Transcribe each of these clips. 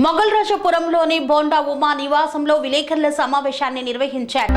మొగల్రాజపురంలోని బోండా ఉమా నివాసంలో విలేకరుల సమావేశాన్ని నిర్వహించారు.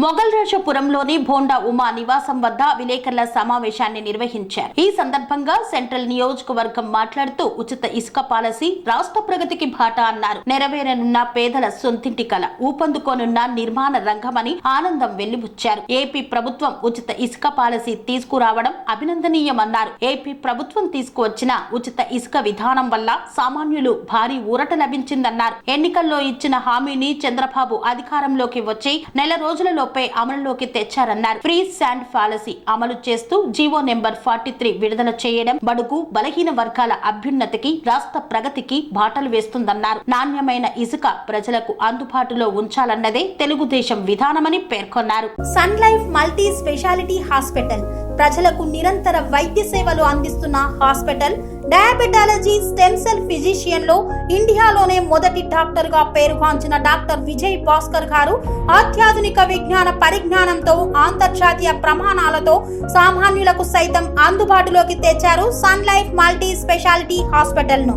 మొగల్రాజపురంలోని బోండా ఉమా నివాసం వద్ద విలేకరుల సమావేశాన్ని నిర్వహించారు. ఈ సందర్భంగా సెంట్రల్ నియోజకవర్గం మాట్లాడుతూ ఉచిత ఇసుక పాలసీ రాష్ట్ర ప్రగతికి బాట అన్నారు. నెరవేరనున్న పేదల సొంతింటి కల ఊపందుకోనున్న నిర్మాణ రంగమని ఆనందం వెల్లిబుచ్చారు. ఏపీ ప్రభుత్వం ఉచిత ఇసుక పాలసీ తీసుకురావడం అభినందనీయమన్నారు. ఏపీ ప్రభుత్వం తీసుకువచ్చిన ఉచిత ఇసుక విధానం వల్ల సామాన్యులు భారీ ఊరట లభించిందన్నారు. ఎన్నికల్లో ఇచ్చిన హామీని చంద్రబాబు అధికారంలోకి వచ్చి నెల రోజులలో అమలులోకి తెచ్చారన్నారు. ఫ్రీ శాండ్ పాలసీ అమలు చేస్తూ జీవో నెంబర్ 43 విడుదల చేయడం బడుగు బలహీన వర్గాల అభ్యున్నతికి రాష్ట్ర ప్రగతికి బాటలు వేస్తుందన్నారు. నాణ్యమైన ఇసుక ప్రజలకు అందుబాటులో ఉంచాలన్నదే తెలుగుదేశం విధానమని పేర్కొన్నారు. Sun Life multi speciality hospital ప్రజలకు నిరంతర వైద్య సేవలు అందిస్తున్న hospital. Diabetology stem cell physician లో ఇండియాలోనే మొదటి డాక్టర్ గా పేరుగాంచిన డాక్టర్ విజయ్ భాస్కర్ గారు అత్యాధునిక విజ్ఞాన పరిజ్ఞానంతో అంతర్జాతీయ ప్రమాణాలతో సామాన్యులకు సైతం అందుబాటులోకి తెచ్చారు Sun Life multi speciality hospital ను.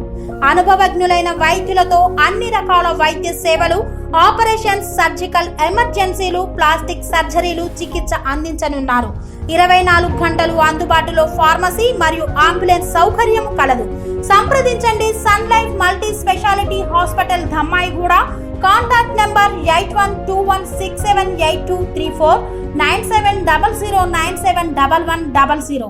అనుభవజ్ఞులైన వైద్యులతో అన్ని రకాల వైద్య సేవలు, ఆపరేషన్స్, సర్జికల్ ఎమర్జెన్సీలు, ప్లాస్టిక్ సర్జరీలు, చికిత్స అందించనున్నారు. 24 గంటలు అందుబాటులో ఫార్మసీ మరియు అంబులెన్స్ సౌకర్యం కలదు. సంప్రదించండి Sun Life multi speciality hospital, Dhammaiguda. Contact number 8121678234 9700971100.